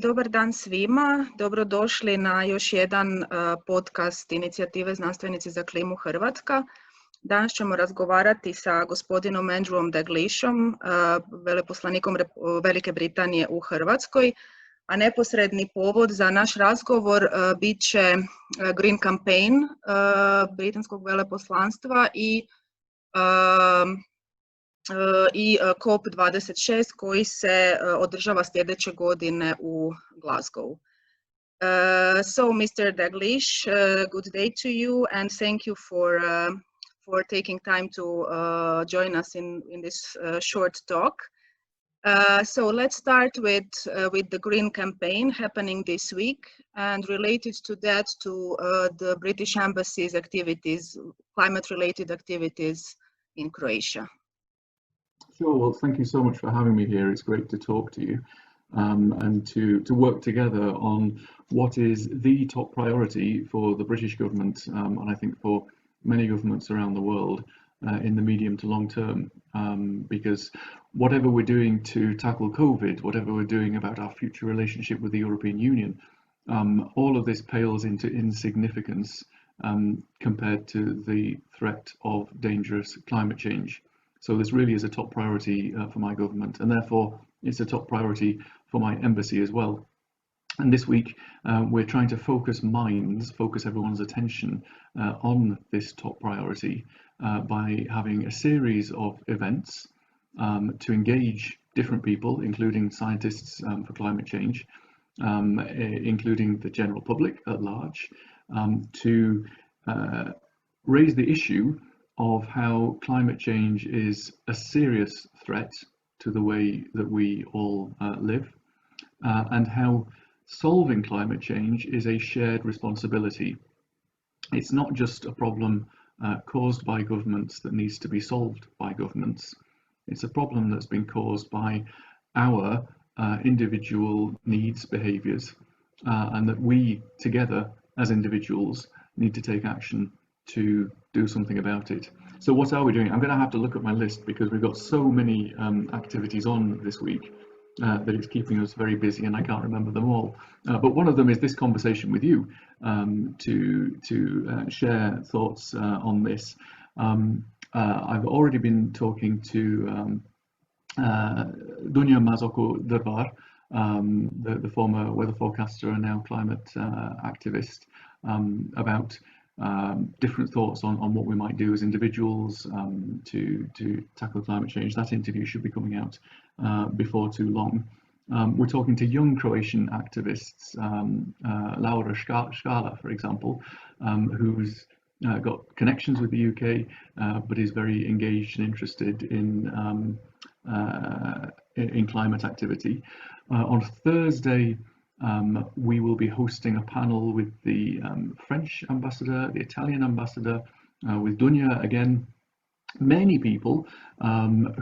Dobar dan svima, dobrodošli na još jedan podcast inicijative Znanstvenici za klimu Hrvatska. Danas ćemo razgovarati sa gospodinom Andrewom Dalglishom, veleposlanikom Velike Britanije u Hrvatskoj, a neposredni povod za naš razgovor bit će Green Campaign britanskog veleposlanstva i COP26 koji se održava sljedeće godine u Glasgowu. So, Mr. Dalglish, good day to you and thank you for taking time to join us in this short talk. So let's start with the Green Campaign happening this week, and related to that to the British Embassy's activities, climate-related activities in Croatia. Sure. Well, thank you so much for having me here. It's great to talk to you and to work together on what is the top priority for the British government and I think for many governments around the world in the medium to long term, because whatever we're doing to tackle COVID, whatever we're doing about our future relationship with the European Union, all of this pales into insignificance compared to the threat of dangerous climate change. So this really is a top priority for my government, and therefore it's a top priority for my embassy as well. And this week we're trying to focus everyone's attention on this top priority by having a series of events to engage different people, including scientists for climate change, including the general public at large, to raise the issue of how climate change is a serious threat to the way that we all live, and how solving climate change is a shared responsibility. It's not just a problem caused by governments that needs to be solved by governments. It's a problem that's been caused by our individual needs, behaviours, and that we together as individuals need to take action to do something about it. So what are we doing? I'm going to have to look at my list because we've got so many activities on this week that it's keeping us very busy and I can't remember them all. But one of them is this conversation with you to share thoughts on this. I've already been talking to Dunja Mazoko-Drvar, the former weather forecaster and now climate activist, about different thoughts on what we might do as individuals to tackle climate change. That interview should be coming out before too long. We're talking to young Croatian activists, Laura Škala, for example, who's got connections with the UK, but is very engaged and interested in climate activity. On Thursday, we will be hosting a panel with the French ambassador, the Italian ambassador, with Dunja again, many people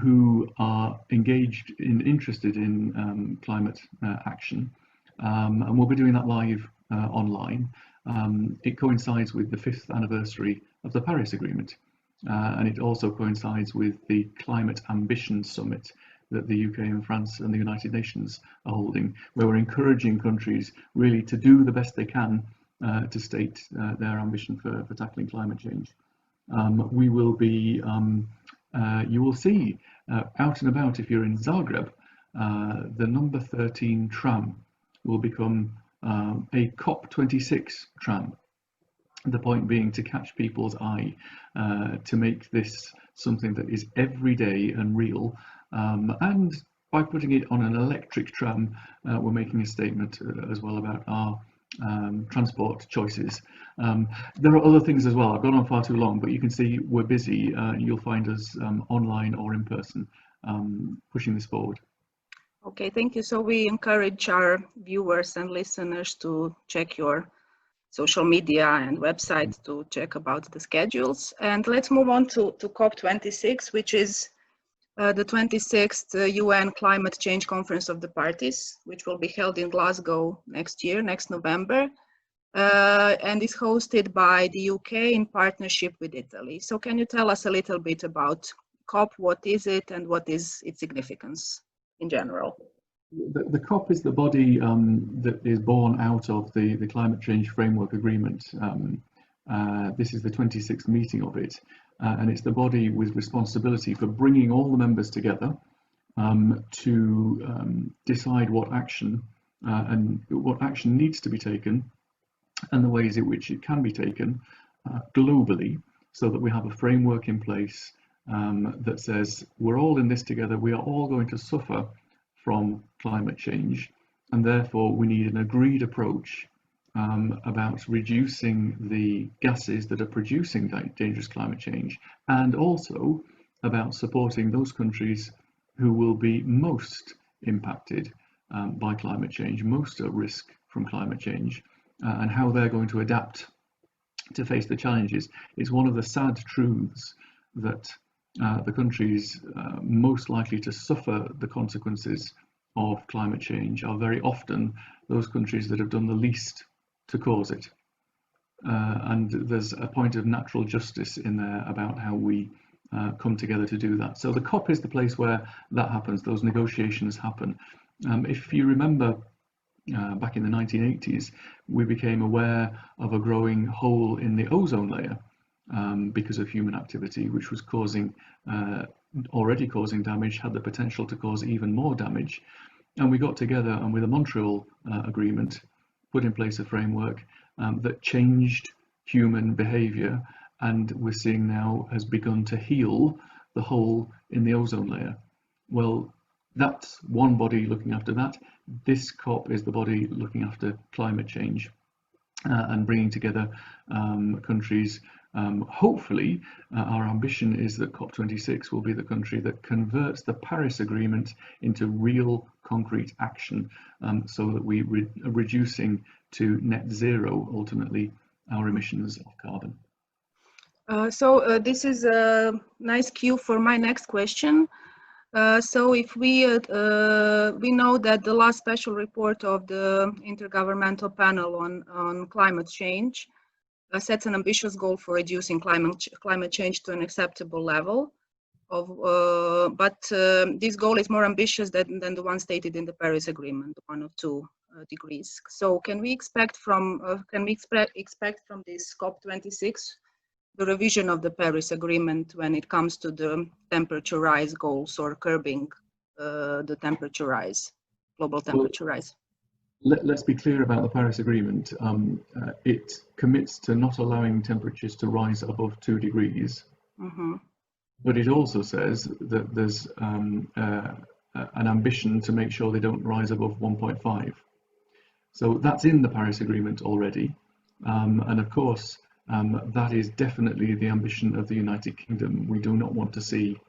who are engaged and interested in climate action, and we'll be doing that live online. It coincides with the 5th anniversary of the Paris Agreement, and it also coincides with the Climate Ambition Summit that the UK and France and the United Nations are holding, where we're encouraging countries really to do the best they can to state their ambition for tackling climate change. We will be, you will see out and about if you're in Zagreb, the number 13 tram will become a COP26 tram. The point being to catch people's eye, to make this something that is everyday and real. And by putting it on an electric tram, we're making a statement as well about our transport choices. There are other things as well. I've gone on far too long, but you can see we're busy. You'll find us online or in person pushing this forward. Okay, thank you. So we encourage our viewers and listeners to check your social media and website to check about the schedules. And let's move on to COP26, which is the 26th UN Climate Change Conference of the Parties, which will be held in Glasgow next year, next November, and is hosted by the UK in partnership with Italy. So can you tell us a little bit about COP? What is it and what is its significance in general? The COP is the body that is born out of the Climate Change Framework Agreement. This is the 26th meeting of it, and it's the body with responsibility for bringing all the members together to decide what action needs to be taken and the ways in which it can be taken globally, so that we have a framework in place that says we're all in this together, we are all going to suffer from climate change, and therefore we need an agreed approach about reducing the gases that are producing dangerous climate change, and also about supporting those countries who will be most impacted by climate change, most at risk from climate change, and how they're going to adapt to face the challenges. It's one of the sad truths that the countries most likely to suffer the consequences of climate change are very often those countries that have done the least to cause it. And there's a point of natural justice in there about how we come together to do that. So the COP is the place where that happens, those negotiations happen. If you remember, back in the 1980s, we became aware of a growing hole in the ozone layer because of human activity, which was already causing damage, had the potential to cause even more damage. And we got together and with a Montreal agreement, put in place a framework that changed human behaviour, and we're seeing now has begun to heal the hole in the ozone layer. Well, that's one body looking after that. This COP is the body looking after climate change and bringing together countries. Hopefully, our ambition is that COP26 will be the country that converts the Paris Agreement into real concrete action, so that we are reducing to net zero, ultimately, our emissions of carbon. So this is a nice cue for my next question. So if we know that the last special report of the Intergovernmental Panel on Climate Change sets an ambitious goal for reducing climate change to an acceptable level, but this goal is more ambitious than the one stated in the Paris Agreement, 1 or 2 degrees. So can we expect from this COP26 the revision of the Paris Agreement when it comes to the temperature rise goals, or curbing the temperature rise, global temperature rise? Let's be clear about the Paris Agreement. It commits to not allowing temperatures to rise above 2 degrees, but it also says that there's an ambition to make sure they don't rise above 1.5. So that's in the Paris Agreement already, and of course, that is definitely the ambition of the United Kingdom. We do not want to see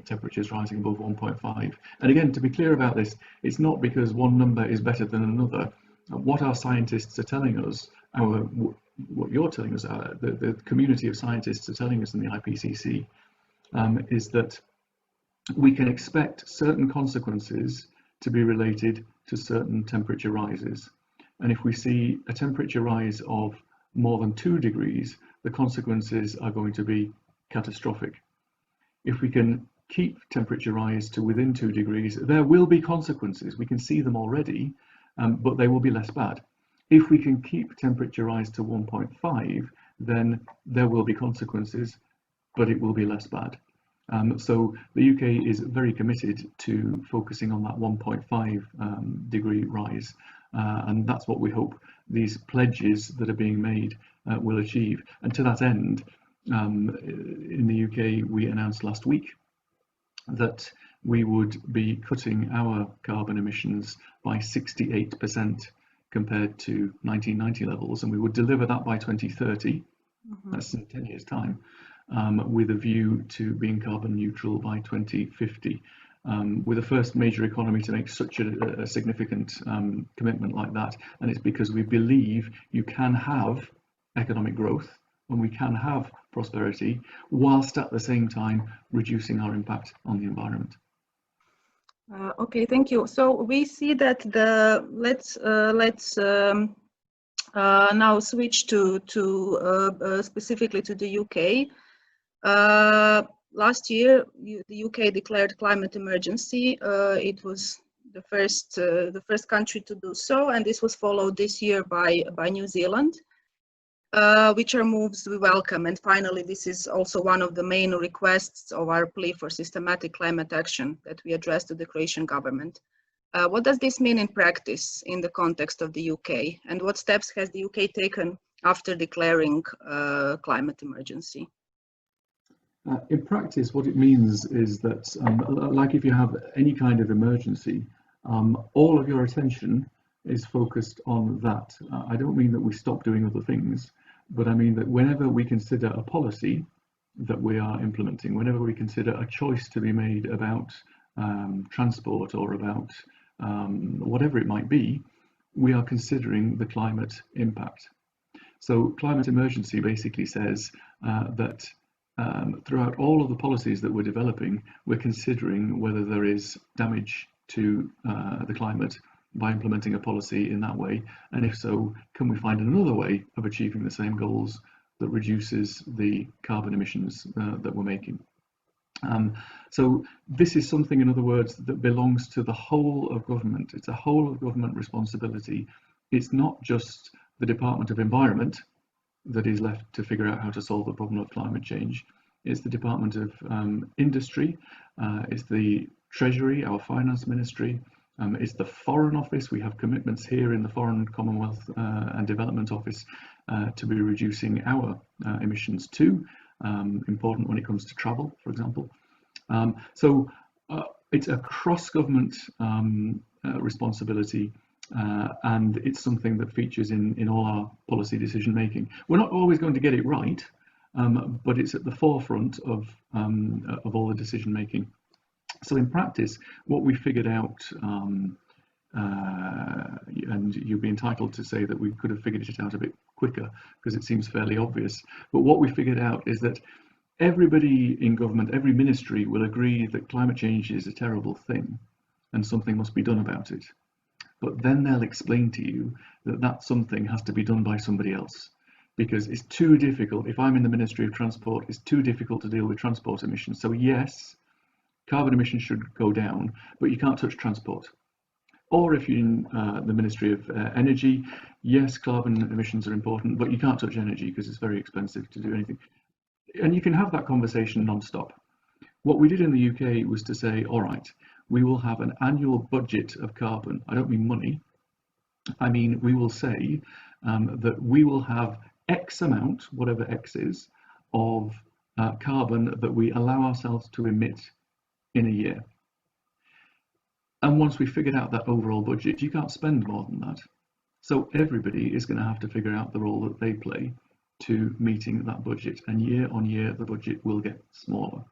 temperatures rising above 1.5. And again, to be clear about this, it's not because one number is better than another. What our scientists are telling us, what you're telling us, the community of scientists are telling us in the IPCC, is that we can expect certain consequences to be related to certain temperature rises. And if we see a temperature rise of more than 2 degrees, the consequences are going to be catastrophic. If we can keep temperature rise to within 2 degrees, there will be consequences. We can see them already, but they will be less bad. If we can keep temperature rise to 1.5, then there will be consequences, but it will be less bad. So the UK is very committed to focusing on that 1.5 degree rise. And that's what we hope these pledges that are being made will achieve. And to that end, in the UK, we announced last week that we would be cutting our carbon emissions by 68% compared to 1990 levels, and we would deliver that by 2030. That's in 10 years' time, with a view to being carbon neutral by 2050. we're the first major economy to make such a significant commitment like that, and it's because we believe you can have economic growth and we can have prosperity whilst at the same time reducing our impact on the environment. Okay, thank you. So we see that let's now switch to specifically to the UK. Last year, the UK declared climate emergency. It was the first country to do so, and this was followed this year by New Zealand, which are moves we welcome. And finally, this is also one of the main requests of our plea for systematic climate action that we address to the Croatian government. What does this mean in practice in the context of the UK, and what steps has the UK taken after declaring climate emergency? In practice, what it means is that, like if you have any kind of emergency, all of your attention is focused on that. I don't mean that we stop doing other things, but I mean that whenever we consider a policy that we are implementing, whenever we consider a choice to be made about transport or about whatever it might be, we are considering the climate impact. So climate emergency basically says that throughout all of the policies that we're developing, we're considering whether there is damage to the climate by implementing a policy in that way, and if so, can we find another way of achieving the same goals that reduces the carbon emissions that we're making. So this is something, in other words, that belongs to the whole of government. It's a whole of government responsibility. It's not just the Department of Environment that is left to figure out how to solve the problem of climate change. It's the Department of Industry, it's the Treasury, our Finance Ministry, it's the Foreign Office. We have commitments here in the Foreign, Commonwealth and Development Office to be reducing our emissions too. Important when it comes to travel, for example. So it's a cross-government responsibility, and it's something that features in all our policy decision making. We're not always going to get it right, but it's at the forefront of all the decision making. So in practice, what we figured out, and you'd be entitled to say that we could have figured it out a bit quicker because it seems fairly obvious, but what we figured out is that everybody in government, every ministry will agree that climate change is a terrible thing and something must be done about it. But then they'll explain to you that that something has to be done by somebody else, because it's too difficult. If I'm in the Ministry of Transport, it's too difficult to deal with transport emissions. So yes, carbon emissions should go down, but you can't touch transport. Or if you're in the Ministry of Energy, yes, carbon emissions are important, but you can't touch energy because it's very expensive to do anything. And you can have that conversation non-stop. What we did in the UK was to say, all right, we will have an annual budget of carbon. I don't mean money. I mean, we will say that we will have X amount, whatever X is, of carbon that we allow ourselves to emit in a year. And once we figured out that overall budget, you can't spend more than that. So everybody is going to have to figure out the role that they play to meeting that budget. And year on year, the budget will get smaller.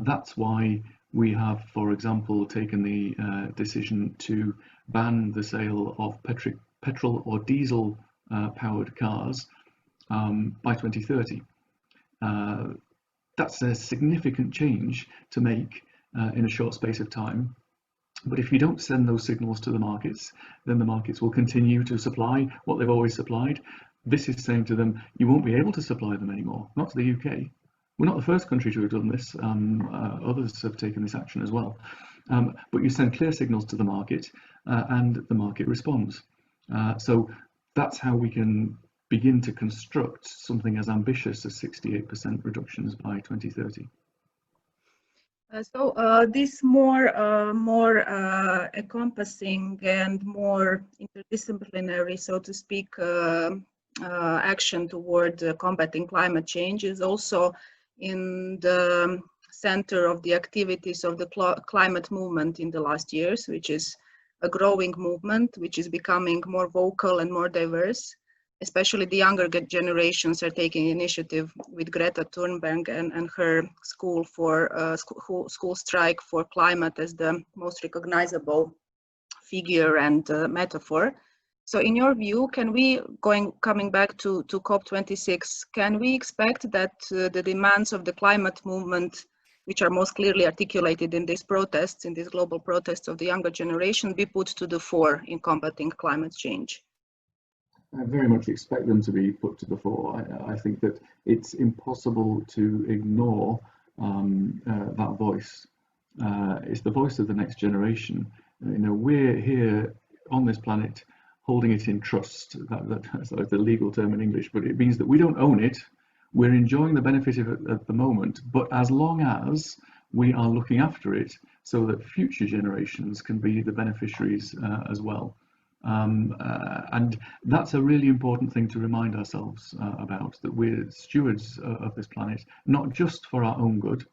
That's why we have, for example, taken the decision to ban the sale of petrol or diesel powered cars by 2030. That's a significant change to make in a short space of time. But if you don't send those signals to the markets, then the markets will continue to supply what they've always supplied. This is saying to them, you won't be able to supply them anymore, not to the UK. We're not the first country to have done this. Others have taken this action as well. But you send clear signals to the market and the market responds. So that's how we can begin to construct something as ambitious as 68% reductions by 2030. So this more encompassing and more interdisciplinary, so to speak, action toward combating climate change is also in the center of the activities of the climate movement in the last years, which is a growing movement, which is becoming more vocal and more diverse. especially the younger generations are taking initiative with Greta Thunberg and her school strike for climate as the most recognizable figure and metaphor. So in your view, can we, coming back to COP26, can we expect that the demands of the climate movement, which are most clearly articulated in these protests, in these global protests of the younger generation, be put to the fore in combating climate change? I very much expect them to be put to the fore. I think that it's impossible to ignore that voice. It's the voice of the next generation. You know, we're here on this planet holding it in trust. That's the legal term in English, but it means that we don't own it. We're enjoying the benefit of it at the moment, but as long as we are looking after it so that future generations can be the beneficiaries as well. And that's a really important thing to remind ourselves about, that we're stewards of this planet, not just for our own good,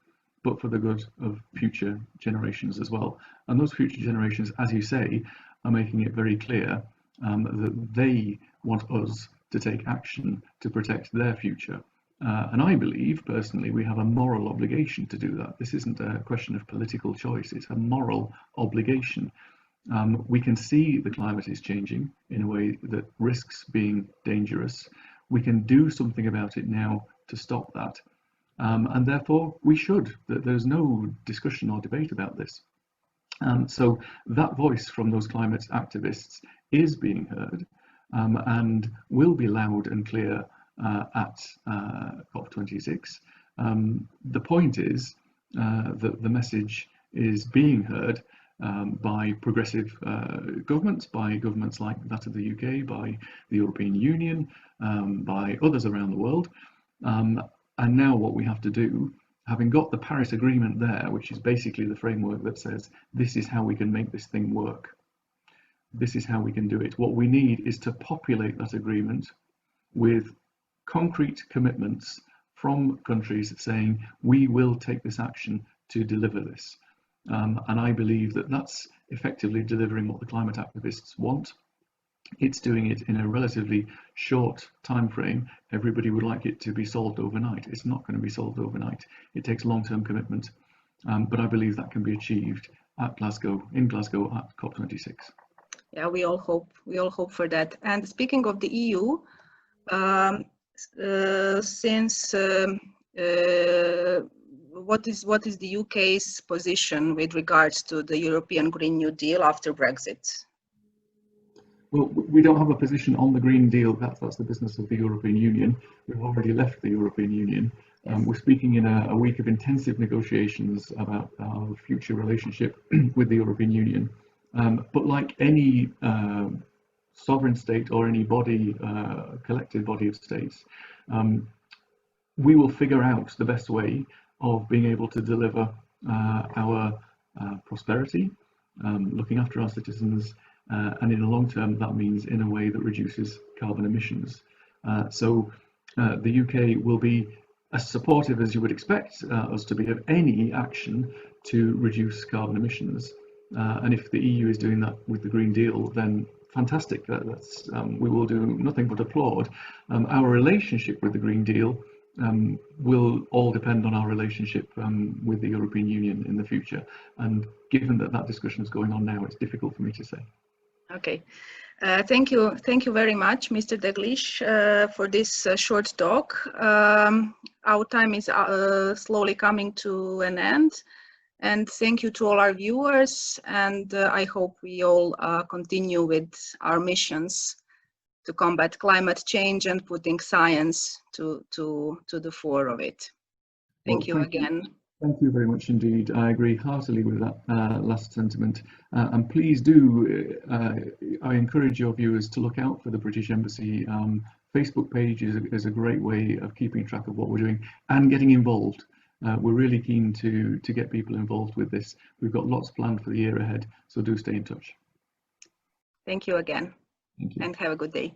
but for the good of future generations as well. And those future generations, as you say, are making it very clear that they want us to take action to protect their future. And I believe, personally, we have a moral obligation to do that. This isn't a question of political choice, it's a moral obligation. We can see the climate is changing in a way that risks being dangerous. We can do something about it now to stop that. And therefore we should. There's no discussion or debate about this. So that voice from those climate activists is being heard and will be loud and clear at COP26. The point is that the message is being heard by progressive governments, by governments like that of the UK, by the European Union, by others around the world. And now what we have to do, having got the Paris Agreement there, which is basically the framework that says this is how we can make this thing work, this is how we can do it. What we need is to populate that agreement with concrete commitments from countries saying we will take this action to deliver this. And I believe that that's effectively delivering what the climate activists want. It's doing it in a relatively short time frame. Everybody would like it to be solved overnight. It's not going to be solved overnight. It takes long-term commitment, but I believe that can be achieved at in Glasgow at COP26. Yeah, we all hope for that. And speaking of the EU, what is the UK's position with regards to the European Green New Deal after Brexit? Well, we don't have a position on the Green Deal. That's the business of the European Union. We've already left the European Union. Yes. We're speaking in a week of intensive negotiations about our future relationship with the European Union. But like any sovereign state or any body, collective body of states, we will figure out the best way of being able to deliver our prosperity, looking after our citizens, and in the long term that means in a way that reduces carbon emissions. So the UK will be as supportive as you would expect us to be of any action to reduce carbon emissions. And if the EU is doing that with the Green Deal, then fantastic. We will do nothing but applaud. Our relationship with the Green Deal will all depend on our relationship with the European Union in the future. And given that discussion is going on now, it's difficult for me to say. Okay. Thank you very much, Mr. Dalgleish, for this short talk. Our time is slowly coming to an end. And thank you to all our viewers. And I hope we all continue with our missions to combat climate change and putting science to the fore of it. Thank you again. Thank you very much indeed. I agree heartily with that last sentiment. And please do, I encourage your viewers to look out for the British Embassy Facebook page. Is a great way of keeping track of what we're doing and getting involved. We're really keen to get people involved with this. We've got lots planned for the year ahead, so do stay in touch. Thank you again. Thank you. And have a good day.